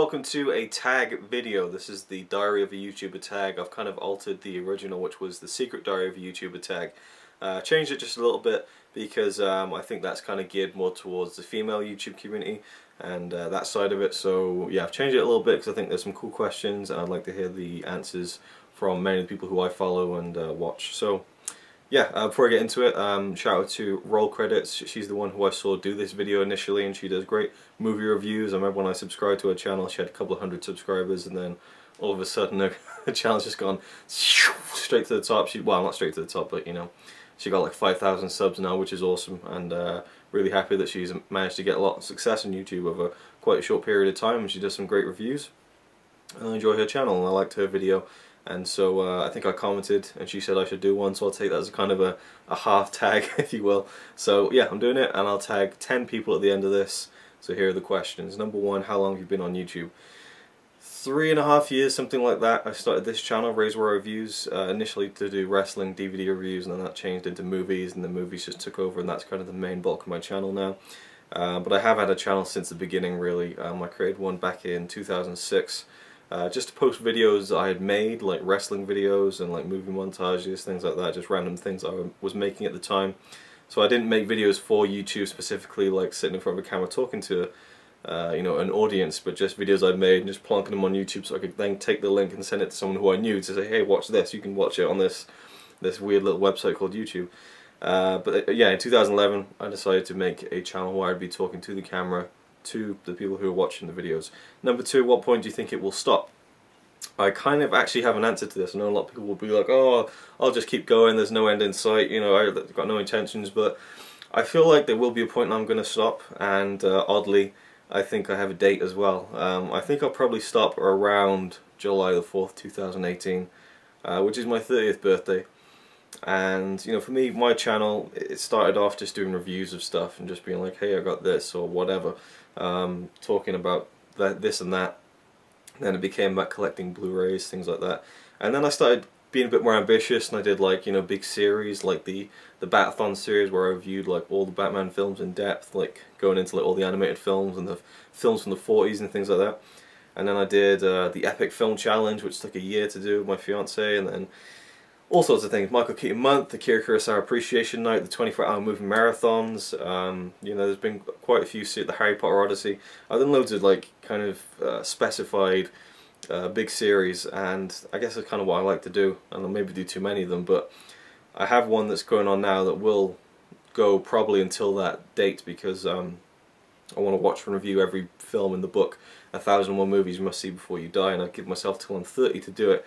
welcome to a tag video. This is the Diary of a YouTuber tag. I've kind of altered the original, which was the Secret Diary of a YouTuber tag. Changed it just a little bit because I think that's kind of geared more towards the female YouTube community and that side of it. So yeah, I've changed it a little bit because I think there's some cool questions and I'd like to hear the answers from many of the people who I follow and watch. So yeah, before I get into it, shout out to Roll Credits. She's the one who I saw do this video initially, and she does great movie reviews. I remember when I subscribed to her channel, she had a couple of hundred subscribers, and then all of a sudden her channel's just gone straight to the top. Well, not straight to the top, but you know, she got like 5,000 subs now, which is awesome, and really happy that she's managed to get a lot of success on YouTube over quite a short period of time, and she does some great reviews. And I enjoy her channel, and I liked her video. And so I think I commented and she said I should do one, so I'll take that as a kind of a half tag, if you will. So yeah, I'm doing it, and I'll tag 10 people at the end of this. So here are the questions. Number one, how long have you been on YouTube? 3.5 years, something like that. I started this channel, RazorwireReviews, initially to do wrestling DVD reviews, and then that changed into movies, and the movies just took over, and that's kind of the main bulk of my channel now. But I have had a channel since the beginning, really. I created one back in 2006. Just to post videos I had made, like wrestling videos and like movie montages, things like that, just random things I was making at the time. So I didn't make videos for YouTube specifically, like sitting in front of a camera talking to you know, an audience, but just videos I'd made and just plonking them on YouTube so I could then take the link and send it to someone who I knew to say, hey, watch this, you can watch it on this weird little website called YouTube. But yeah, in 2011 I decided to make a channel where I'd be talking to the camera to the people who are watching the videos. Number two, what point do you think it will stop? I kind of actually have an answer to this. I know a lot of people will be like, oh, I'll just keep going, there's no end in sight, you know, I've got no intentions, but I feel like there will be a point I'm going to stop, and oddly, I think I have a date as well. I think I'll probably stop around July the 4th, 2018, which is my 30th birthday. And you know, for me, my channel, it started off just doing reviews of stuff and just being like, hey, I got this or whatever, talking about this and that. Then it became about collecting Blu-rays, things like that. And then I started being a bit more ambitious, and I did like, you know, big series like the Batathon series, where I reviewed like all the Batman films in depth, like going into like all the animated films and the films from the 40s and things like that. And then I did the Epic Film Challenge, which took a year to do with my fiance, and then all sorts of things. Michael Keaton Month, the Akira Kurosawa Appreciation Night, the 24-hour movie marathons. You know, there's been quite a few. The Harry Potter Odyssey. I've done loads of like kind of specified big series, and I guess that's kind of what I like to do. And I'll maybe do too many of them, but I have one that's going on now that will go probably until that date, because I want to watch and review every film in the book, 1001 Movies You Must See Before You Die, and I give myself till I'm 30 to do it.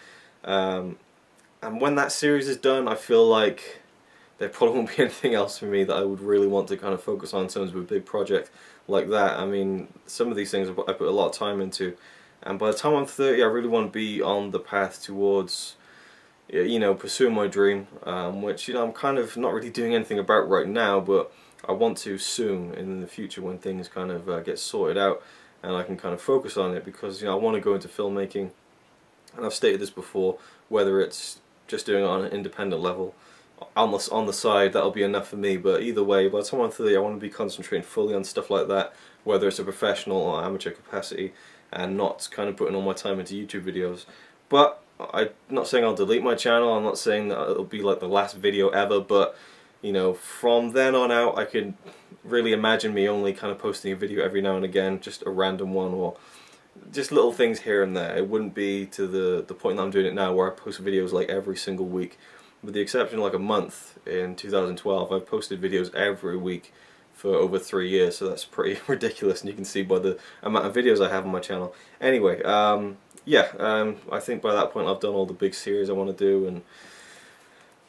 And when that series is done, I feel like there probably won't be anything else for me that I would really want to kind of focus on in terms of a big project like that. I mean, some of these things I put a lot of time into, and by the time I'm 30, I really want to be on the path towards, you know, pursuing my dream, which, you know, I'm kind of not really doing anything about right now, but I want to soon in the future when things kind of get sorted out and I can kind of focus on it, because, you know, I want to go into filmmaking, and I've stated this before, whether it's just doing it on an independent level, on the side, that'll be enough for me. But either way, by the time I'm 30, I want to be concentrating fully on stuff like that, whether it's a professional or amateur capacity, and not kind of putting all my time into YouTube videos. But I'm not saying I'll delete my channel, I'm not saying that it'll be like the last video ever, but you know, from then on out, I could really imagine me only kind of posting a video every now and again, just a random one, or just little things here and there. It wouldn't be to the point that I'm doing it now, where I post videos like every single week. With the exception of like a month in 2012, I've posted videos every week for over 3 years, so that's pretty ridiculous, and you can see by the amount of videos I have on my channel. Anyway, yeah, I think by that point I've done all the big series I want to do,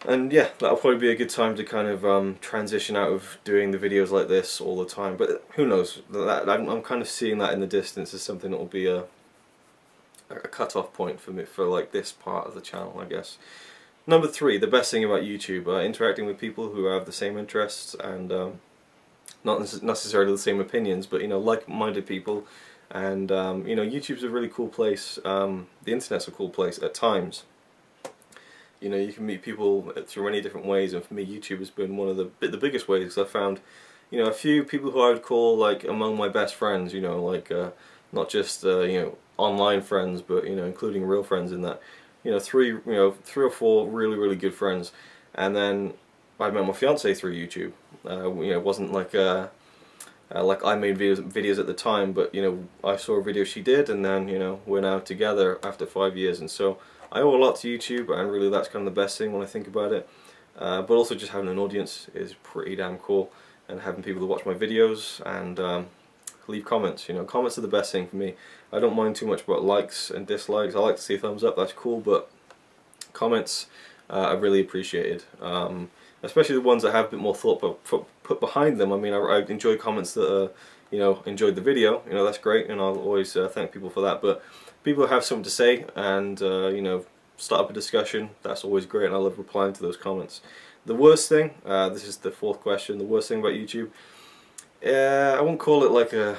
and yeah, that'll probably be a good time to kind of transition out of doing the videos like this all the time. But who knows? I'm kind of seeing that in the distance as something that will be a cut-off point for me for like this part of the channel, I guess. Number three, the best thing about YouTube: interacting with people who have the same interests and not necessarily the same opinions, but you know, like-minded people. And you know, YouTube's a really cool place. The internet's a cool place at times. You know, you can meet people through many different ways, and for me, YouTube has been one of the biggest ways, because I found, you know, a few people who I would call like among my best friends. You know, like not just you know, online friends, but you know, including real friends in that. You know, three or four really good friends, and then I met my fiance through YouTube. You know, it wasn't like I made videos at the time, but you know, I saw a video she did, and then you know, we're now together after 5 years, and so I owe a lot to YouTube, and really that's kind of the best thing when I think about it. But also just having an audience is pretty damn cool, and having people to watch my videos and leave comments. You know, comments are the best thing for me. I don't mind too much about likes and dislikes. I like to see thumbs up, that's cool, but comments are really appreciated. Especially the ones that have a bit more thought put behind them. I mean, I enjoy comments that you know, enjoyed the video. You know, that's great, and I'll always thank people for that. But people have something to say and you know, start up a discussion. That's always great, and I love replying to those comments. The worst thing, this is the fourth question. The worst thing about YouTube, I won't call it like a,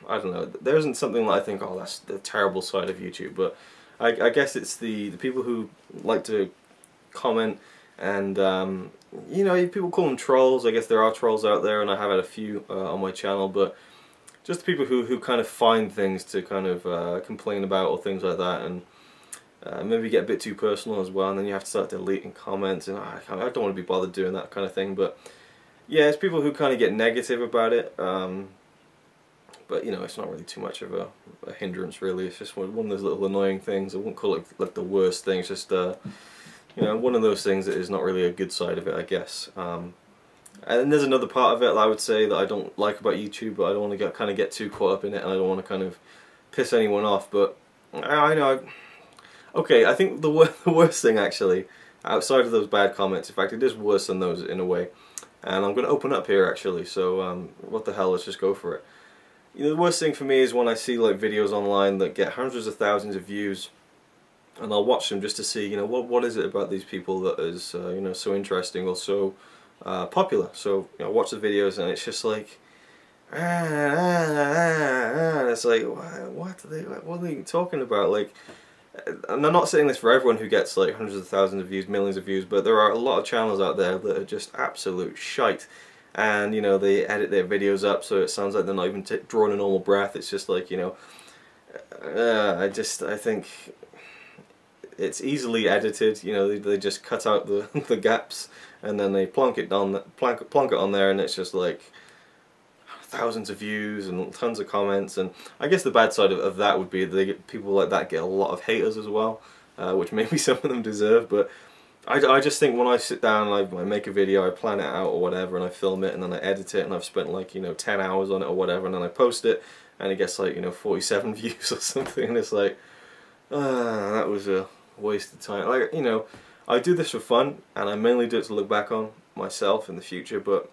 I don't know. There isn't something that I think, oh, that's the terrible side of YouTube. But I guess it's the people who like to comment. And you know, people call them trolls. I guess there are trolls out there, and I have had a few on my channel, but just the people who kind of find things to kind of complain about or things like that, and maybe get a bit too personal as well, and then you have to start deleting comments, and I don't want to be bothered doing that kind of thing. But yeah, it's people who kind of get negative about it, but you know, it's not really too much of a hindrance really. It's just one of those little annoying things. I wouldn't call it like the worst thing. It's just you know, one of those things that is not really a good side of it, I guess. And then there's another part of it that I would say that I don't like about YouTube, but I don't want to kind of get too caught up in it, and I don't want to kind of piss anyone off. But I know. Okay, I think the worst thing actually, outside of those bad comments, in fact, it is worse than those in a way. And I'm going to open up here actually. So what the hell? Let's just go for it. You know, the worst thing for me is when I see like videos online that get hundreds of thousands of views. And I'll watch them just to see, you know, what is it about these people that is, you know, so interesting or so popular. So, you know, I watch the videos and it's just like, and it's like, what are they talking about? Like, and I'm not saying this for everyone who gets like hundreds of thousands of views, millions of views, but there are a lot of channels out there that are just absolute shite. And, you know, they edit their videos up so it sounds like they're not even drawing a normal breath. It's just like, you know, I think it's easily edited. You know, they just cut out the gaps, and then they plonk it on there, and it's just like thousands of views and tons of comments. And I guess the bad side of that would be that people like that get a lot of haters as well, which maybe some of them deserve. But I just think when I sit down and I make a video, I plan it out or whatever, and I film it, and then I edit it, and I've spent like, you know, 10 hours on it or whatever, and then I post it, and it gets like, you know, 47 views or something, and it's like, that was a waste of time. Like, you know, I do this for fun, and I mainly do it to look back on myself in the future. But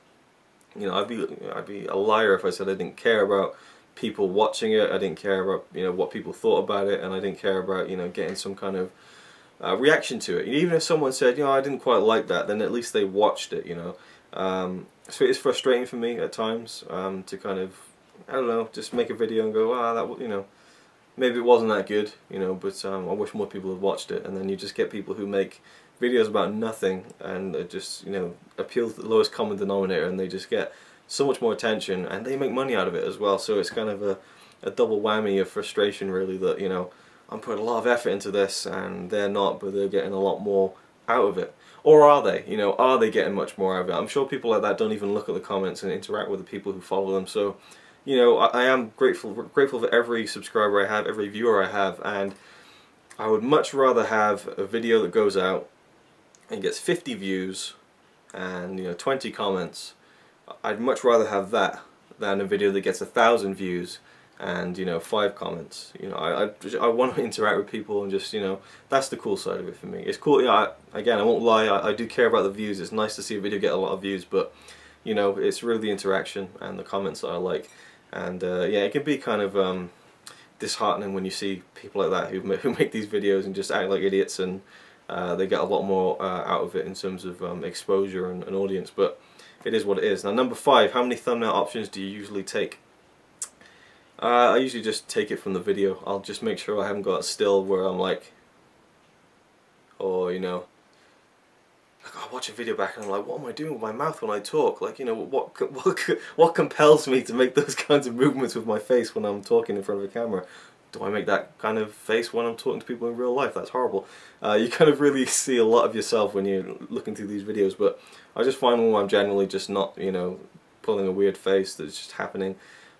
you know, I'd be a liar if I said I didn't care about people watching it. I didn't care about, you know, what people thought about it, and I didn't care about, you know, getting some kind of reaction to it. Even if someone said, you know, I didn't quite like that, then at least they watched it. You know, so it's frustrating for me at times to kind of, I don't know, just make a video and go, ah, that, you know, maybe it wasn't that good, you know, but I wish more people had watched it. And then you just get people who make videos about nothing and just, you know, appeal to the lowest common denominator, and they just get so much more attention, and they make money out of it as well. So it's kind of a double whammy of frustration, really, that, you know, I'm putting a lot of effort into this and they're not, but they're getting a lot more out of it. Or are they? You know, are they getting much more out of it? I'm sure people like that don't even look at the comments and interact with the people who follow them. So, you know, I am grateful for every subscriber I have, every viewer I have, and I would much rather have a video that goes out and gets 50 views and, you know, 20 comments. I'd much rather have that than a video that gets 1,000 views and, you know, 5 comments. You know, I want to interact with people, and just, you know, that's the cool side of it for me. It's cool. You know, again, I won't lie, I do care about the views. It's nice to see a video get a lot of views, but, you know, it's really the interaction and the comments that I like. And yeah, it can be kind of disheartening when you see people like that who make these videos and just act like idiots, and they get a lot more out of it in terms of exposure and an audience. But it is what it is. Now, number 5, how many thumbnail options do you usually take? I usually just take it from the video. I'll just make sure I haven't got a still where I'm like, or, you know, like, I watch a video back and I'm like, what am I doing with my mouth when I talk? Like, you know, what compels me to make those kinds of movements with my face when I'm talking in front of a camera? Do I make that kind of face when I'm talking to people in real life? That's horrible. You kind of really see a lot of yourself when you're looking through these videos, but I just find when I'm generally just not, you know, pulling a weird face that's just happening,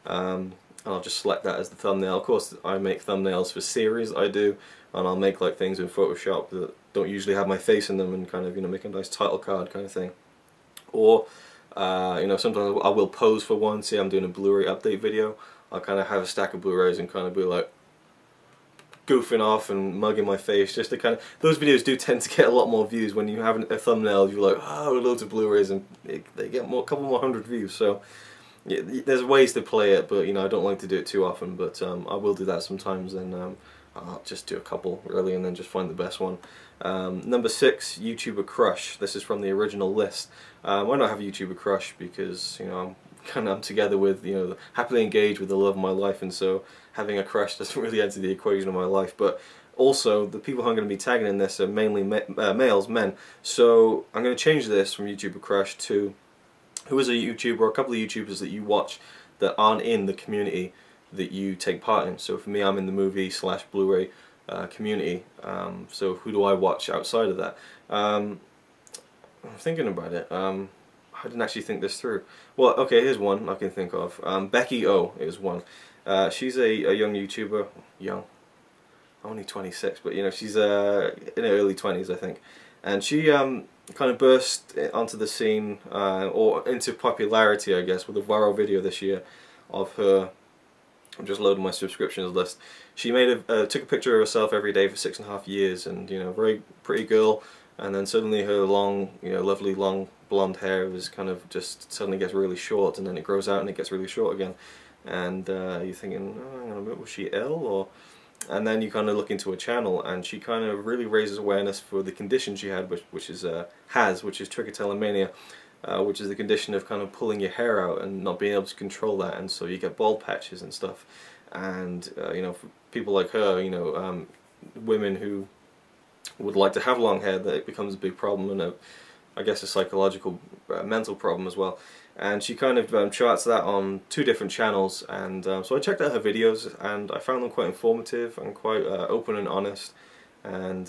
and I'll just select that as the thumbnail. Of course, I make thumbnails for series I do, and I'll make like things in Photoshop that don't usually have my face in them and kind of, you know, make a nice title card kind of thing. Or, you know, sometimes I will pose for one. Say I'm doing a Blu-ray update video, I'll kind of have a stack of Blu-rays and kind of be like goofing off and mugging my face, just to kind of, those videos do tend to get a lot more views. When you have a thumbnail, you're like, oh, loads of Blu-rays, and they get a couple more hundred views. So yeah, there's ways to play it, but you know, I don't like to do it too often, but I will do that sometimes, and I'll just do a couple really and then just find the best one. Number 6, YouTuber crush. This is from the original list. I don't have a YouTuber crush because, you know, I'm together with, you know, happily engaged with the love of my life, and so having a crush doesn't really enter the equation of my life. But also, the people who I'm going to be tagging in this are mainly males, men. So I'm going to change this from YouTuber crush to who is a YouTuber or a couple of YouTubers that you watch that aren't in the community that you take part in. So for me, I'm in the movie/Blu-ray community. So who do I watch outside of that? I'm thinking about it. I didn't actually think this through. Well, okay, here's one I can think of. Becky O is one. She's a young YouTuber. Young. Only 26, but you know, she's in her early 20s, I think. And she kind of burst onto the scene, or into popularity, I guess, with a viral video this year of her. I'm just loading my subscriptions list. She made took a picture of herself every day for 6.5 years, and you know, very pretty girl. And then suddenly her long, you know, lovely long blonde hair was kind of just suddenly gets really short, and then it grows out and it gets really short again. And you're thinking, oh, hang on a minute, was she ill? Or, and then you kind of look into her channel, and she kind of really raises awareness for the condition she had, which is trichotillomania, which is the condition of kind of pulling your hair out and not being able to control that, and so you get bald patches and stuff. And you know, for people like her, you know, women who would like to have long hair, that it becomes a big problem, and I guess a psychological, mental problem as well. And she kind of charts that on 2 different channels, and so I checked out her videos, and I found them quite informative and quite open and honest. And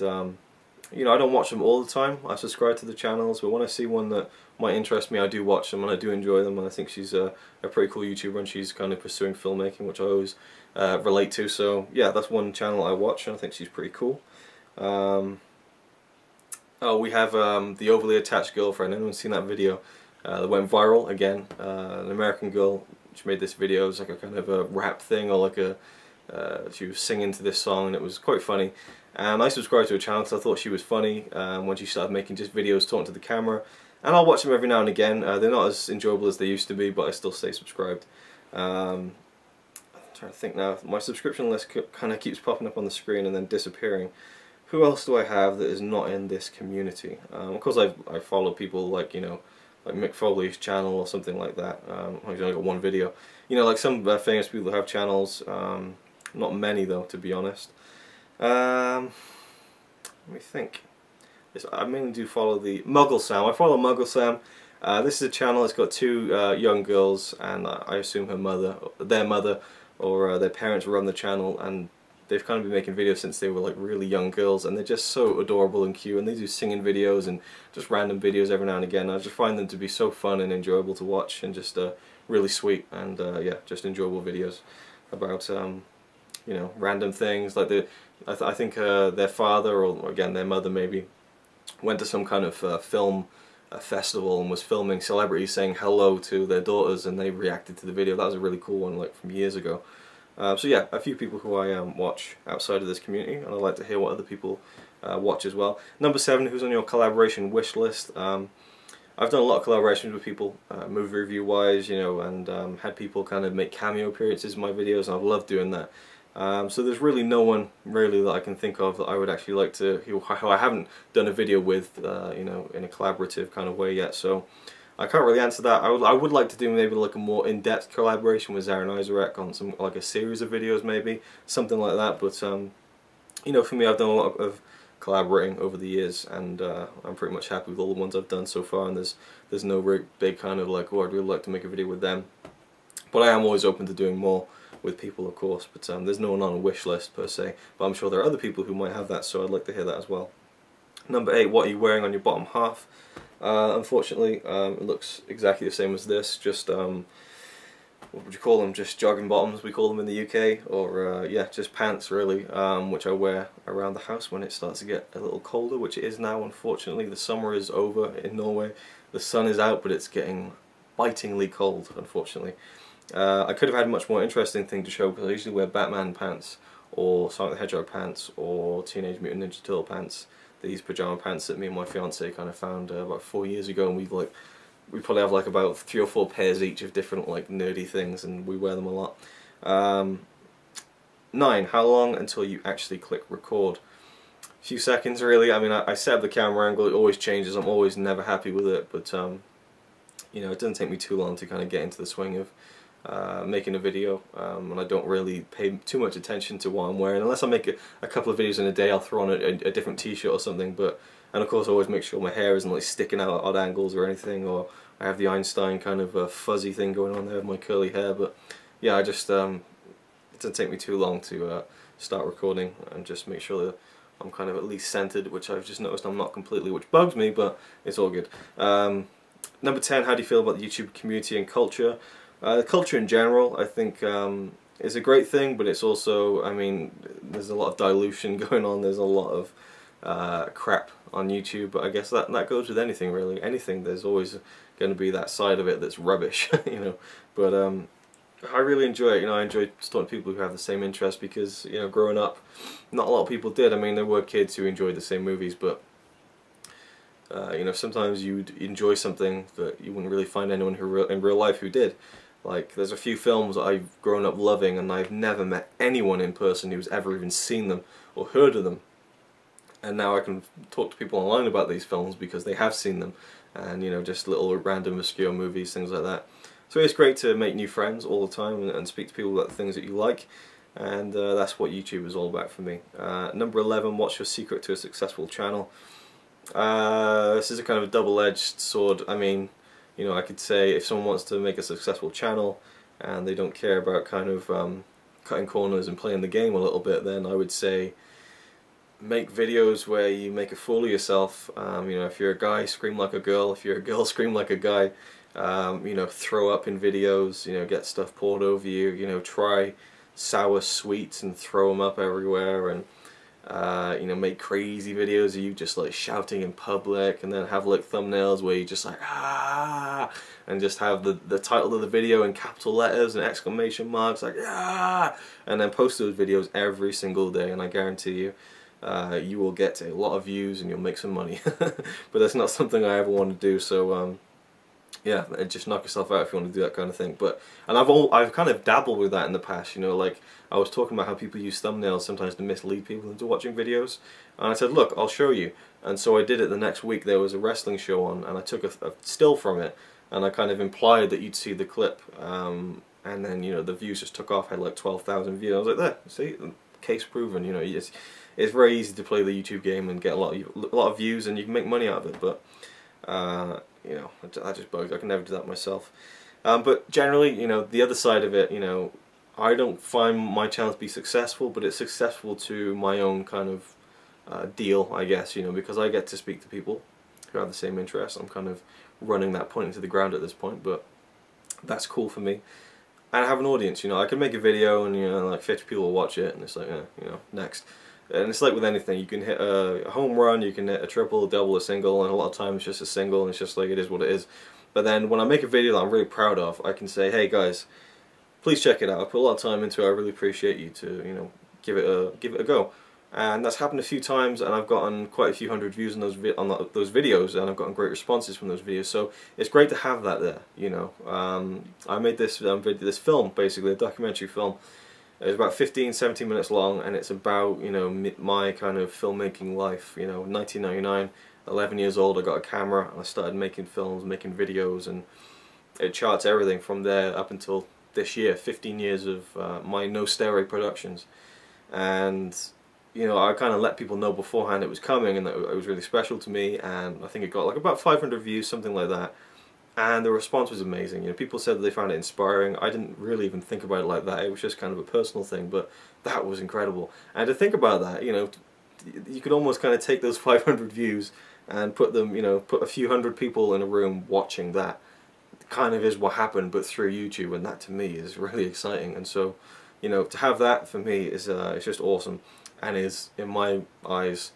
you know, I don't watch them all the time. I subscribe to the channels, but when I see one that might interest me, I do watch them, and I do enjoy them. And I think she's a pretty cool YouTuber, and she's kind of pursuing filmmaking, which I always relate to. So yeah, that's one channel I watch, and I think she's pretty cool. Oh, we have the overly attached girlfriend. Anyone seen that video that went viral again? An American girl. She made this video. It was like a kind of a rap thing, or like a she was singing to this song, and it was quite funny. And I subscribed to her channel because I thought she was funny when she started making just videos talking to the camera. And I'll watch them every now and again. They're not as enjoyable as they used to be, but I still stay subscribed. I'm trying to think now. My subscription list kind of keeps popping up on the screen and then disappearing. Who else do I have that is not in this community? Of course, I follow people like, you know, like Mick Foley's channel or something like that. I've only got one video. You know, like some famous people have channels. Not many though, to be honest. Let me think. I mainly do follow the Muggle Sam. I follow Muggle Sam. This is a channel. It's got 2 young girls, and I assume their mother, or their parents run the channel, and they've kind of been making videos since they were like really young girls, and they're just so adorable and cute, and they do singing videos and just random videos every now and again. I just find them to be so fun and enjoyable to watch, and just really sweet, and yeah, just enjoyable videos about you know, random things. Like I think their father, or again their mother maybe, went to some kind of film festival and was filming celebrities saying hello to their daughters, and they reacted to the video. That was a really cool one, like from years ago. So yeah, a few people who I watch outside of this community, and I'd like to hear what other people watch as well. Number 7, who's on your collaboration wish list? I've done a lot of collaborations with people, movie review wise, you know, and had people kind of make cameo appearances in my videos, and I've loved doing that. So there's really no one really that I can think of that I would actually like to, who I haven't done a video with, you know, in a collaborative kind of way yet. So I can't really answer that. I would like to do maybe like a more in-depth collaboration with RazorwireReviews on some, like a series of videos maybe, something like that. But you know, for me, I've done a lot of collaborating over the years, and I'm pretty much happy with all the ones I've done so far, and there's no very big kind of like, oh, I'd really like to make a video with them. But I am always open to doing more with people, of course, but there's no one on a wish list per se, but I'm sure there are other people who might have that, so I'd like to hear that as well. Number 8, what are you wearing on your bottom half? Unfortunately, it looks exactly the same as this, just what would you call them, just jogging bottoms we call them in the UK, or yeah, just pants really, which I wear around the house when it starts to get a little colder, which it is now. Unfortunately, the summer is over in Norway, the sun is out, but it's getting bitingly cold, unfortunately. I could have had a much more interesting thing to show, because I usually wear Batman pants, or Sonic the Hedgehog pants, or Teenage Mutant Ninja Turtle pants, these pajama pants that me and my fiance kind of found about 4 years ago, and we probably have like about 3 or 4 pairs each of different like nerdy things, and we wear them a lot. 9, how long until you actually click record? A few seconds really. I mean, I set up the camera angle, it always changes, I'm always never happy with it, but you know, it doesn't take me too long to kind of get into the swing of making a video, and I don't really pay too much attention to what I'm wearing, unless I make a couple of videos in a day. I'll throw on a different t-shirt or something, and of course I always make sure my hair isn't like sticking out at odd angles or anything, or I have the Einstein kind of fuzzy thing going on there with my curly hair. But yeah, I just it doesn't take me too long to start recording, and just make sure that I'm kind of at least centered, which I've just noticed I'm not completely, which bugs me, but it's all good. Number 10, how do you feel about the YouTube community and culture? The culture in general, I think, is a great thing, but it's also, I mean, there's a lot of dilution going on, there's a lot of crap on YouTube, but I guess that goes with anything really. Anything, there's always going to be that side of it that's rubbish, you know. But I really enjoy it, you know. I enjoy talking to people who have the same interests, because, you know, growing up, not a lot of people did. I mean, there were kids who enjoyed the same movies, but you know, sometimes you'd enjoy something that you wouldn't really find anyone who in real life who did. Like, there's a few films that I've grown up loving, and I've never met anyone in person who's ever even seen them or heard of them. And now I can talk to people online about these films because they have seen them, and, you know, just little random obscure movies, things like that. So it's great to make new friends all the time, and speak to people about the things that you like, and that's what YouTube is all about for me. Number 11, what's your secret to a successful channel? This is a kind of a double-edged sword. I mean, you know, I could say if someone wants to make a successful channel and they don't care about kind of cutting corners and playing the game a little bit, then I would say make videos where you make a fool of yourself. You know, if you're a guy, scream like a girl. If you're a girl, scream like a guy. You know, throw up in videos. You know, get stuff poured over you. You know, try sour sweets and throw them up everywhere, and you know, make crazy videos of you just like shouting in public, and then have like thumbnails where you just like ah, and just have the title of the video in capital letters and exclamation marks, like ah, and then post those videos every single day, and I guarantee you you will get a lot of views and you'll make some money. But that's not something I ever want to do, so yeah, just knock yourself out if you want to do that kind of thing. But I've kind of dabbled with that in the past, you know, like I was talking about how people use thumbnails sometimes to mislead people into watching videos, and I said, look, I'll show you. And so I did it the next week. There was a wrestling show on, and I took a still from it, and I kind of implied that you'd see the clip, and then, you know, the views just took off. I had like 12,000 views. I was like, there, see, case proven. You know, it's very easy to play the YouTube game and get a lot of views, and you can make money out of it. But you know, that just bugs. I can never do that myself. But generally, you know, the other side of it, you know, I don't find my channel to be successful, but it's successful to my own kind of deal, I guess, you know, because I get to speak to people who have the same interests. I'm kind of running that point into the ground at this point, but that's cool for me. And I have an audience, you know. I can make a video and, you know, like 50 people will watch it, and it's like, you know, next. And it's like with anything, you can hit a home run, you can hit a triple, a double, a single, and a lot of times it's just a single, and it's just like, it is what it is. But then when I make a video that I'm really proud of, I can say, hey guys, please check it out. I put a lot of time into it. I really appreciate you to, you know, give it a go. And that's happened a few times, and I've gotten quite a few hundred views on those videos, and I've gotten great responses from those videos. So it's great to have that there, you know. I made this this film, basically a documentary film. It's about 15-17 minutes long, and it's about, you know, my kind of filmmaking life. You know, 1999, 11 years old, I got a camera and I started making films, making videos, and it charts everything from there up until this year, 15 years of my no steroid productions. And you know, I kind of let people know beforehand it was coming and that it was really special to me, and I think it got like about 500 views, something like that. And the response was amazing. You know, people said that they found it inspiring. I didn't really even think about it like that. It was just kind of a personal thing, but that was incredible. And to think about that, you know, you could almost kind of take those 500 views and put them, you know, put a few hundred people in a room watching that. Kind of is what happened, but through YouTube, and that to me is really exciting. And so, you know, to have that for me is it's just awesome, and is in my eyes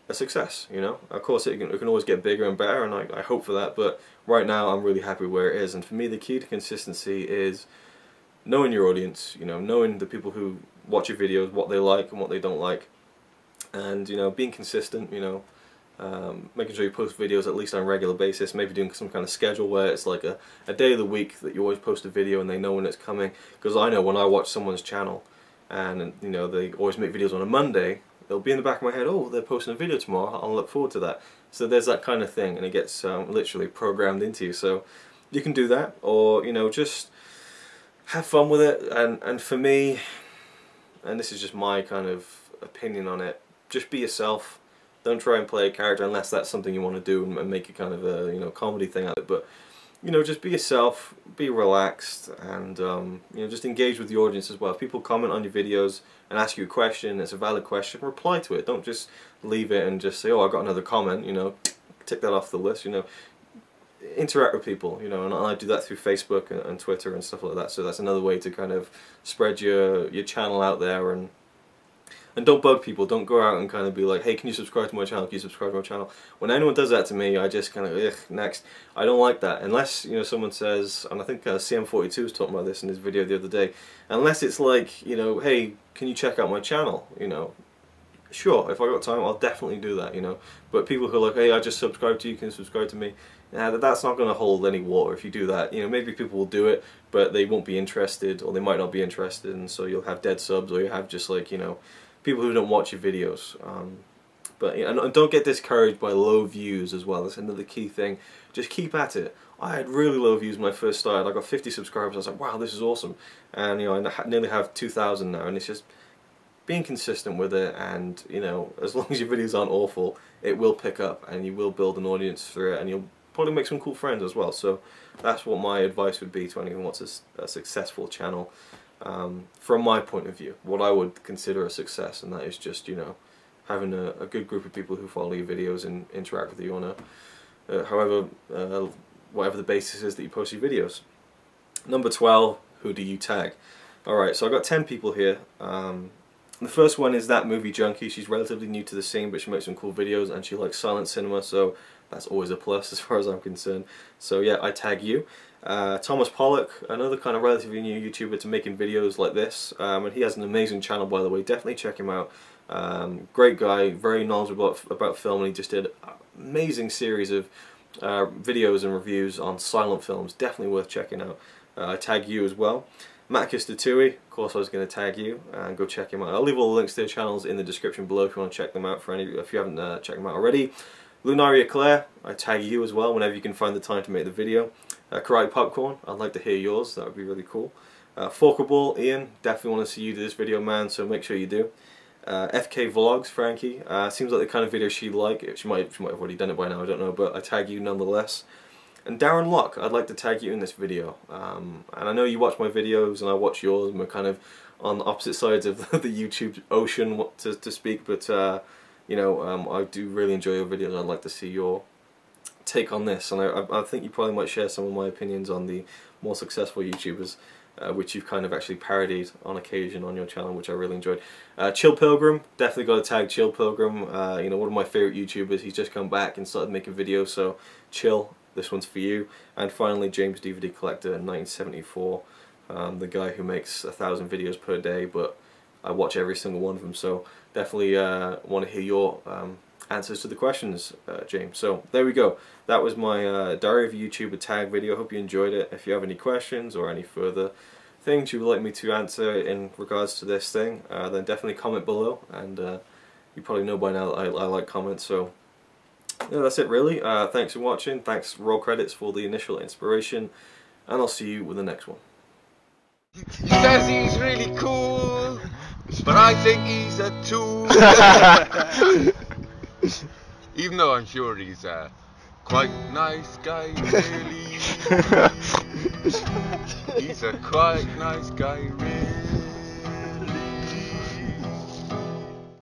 a success. You know, of course it can always get bigger and better, and I hope for that, but right now I'm really happy where it is. And for me, the key to consistency is knowing your audience, you know, knowing the people who watch your videos, what they like and what they don't like, and, you know, being consistent, you know, making sure you post videos at least on a regular basis, maybe doing some kind of schedule where it's like a day of the week that you always post a video and they know when it's coming. Because I know when I watch someone's channel and, you know, they always make videos on a Monday, it'll be in the back of my head, oh, they're posting a video tomorrow, I'll look forward to that. So there's that kind of thing, and it gets literally programmed into you. So you can do that, or, you know, just have fun with it. And for me, and this is just my kind of opinion on it, just be yourself. Don't try and play a character unless that's something you want to do and make it kind of a, you know, comedy thing out of it. But, you know, just be yourself, be relaxed, and you know, just engage with the audience as well. If people comment on your videos and ask you a question, it's a valid question, reply to it. Don't just leave it and just say, oh, I got another comment, you know, tick that off the list. You know, interact with people, you know, and I do that through Facebook and Twitter and stuff like that. So that's another way to kind of spread your channel out there. And don't bug people. Don't go out and kind of be like, hey, can you subscribe to my channel? Can you subscribe to my channel? When anyone does that to me, I just kind of, ugh, next. I don't like that. Unless, you know, someone says, and I think CM42 was talking about this in his video the other day, unless it's like, you know, hey, can you check out my channel? You know, sure, if I got time, I'll definitely do that, you know. But people who are like, hey, I just subscribed to you, can you subscribe to me? That's not going to hold any water if you do that. You know, maybe people will do it, but they won't be interested, or they might not be interested, and so you'll have dead subs, or you have just like, you know, people who don't watch your videos. But you know, and don't get discouraged by low views as well. That's another key thing. Just keep at it. I had really low views when I first started. I got 50 subscribers. I was like, wow, this is awesome. And, you know, I nearly have 2,000 now, and it's just being consistent with it. And, you know, as long as your videos aren't awful, it will pick up, and you will build an audience through it, and you'll probably make some cool friends as well. So that's what my advice would be to anyone who wants a successful channel. From my point of view, what I would consider a success, and that is just, you know, having a good group of people who follow your videos and interact with you on a whatever the basis is that you post your videos. Number 12, who do you tag? Alright, so I've got 10 people here. The first one is That Movie Junkie. She's relatively new to the scene, but she makes some cool videos, and she likes silent cinema, so that's always a plus as far as I'm concerned. So yeah, I tag you. Thomas Pollock, another kind of relatively new YouTuber to making videos like this, and he has an amazing channel, by the way. Definitely check him out. Great guy, very knowledgeable about film, and he just did an amazing series of videos and reviews on silent films. Definitely worth checking out. I tag you as well. Matt Kistatui, of course I was going to tag you, and go check him out. I'll leave all the links to their channels in the description below if you want to check them out, if you haven't checked them out already. Lunaria Claire, I tag you as well whenever you can find the time to make the video. Karate Popcorn, I'd like to hear yours, that would be really cool. Forkable, Ian, definitely want to see you do this video, man, so make sure you do. FK Vlogs, Frankie, seems like the kind of video she'd like. She might have already done it by now, I don't know, but I tag you nonetheless. And Darren Locke, I'd like to tag you in this video. And I know you watch my videos and I watch yours, and we're kind of on the opposite sides of the YouTube ocean, to speak, but you know, I do really enjoy your videos, and I'd like to see your take on this. And I think you probably might share some of my opinions on the more successful YouTubers, which you've kind of actually parodied on occasion on your channel, which I really enjoyed. Chill Pilgrim, definitely got to tag Chill Pilgrim. You know, one of my favourite YouTubers. He's just come back and started making videos, so Chill, this one's for you. And finally, James DVD Collector in 1974, the guy who makes 1,000 videos per day, but I watch every single one of them, so definitely want to hear your answers to the questions, James. So there we go. That was my Diary of a YouTuber tag video. Hope you enjoyed it. If you have any questions or any further things you would like me to answer in regards to this thing, then definitely comment below. And you probably know by now that I like comments, so yeah, that's it really. Thanks for watching. Thanks Raw Credits for the initial inspiration, and I'll see you with the next one. He says he's really cool. But I think he's a tool. Even though I'm sure he's a quite nice guy, really. He's a quite nice guy, really.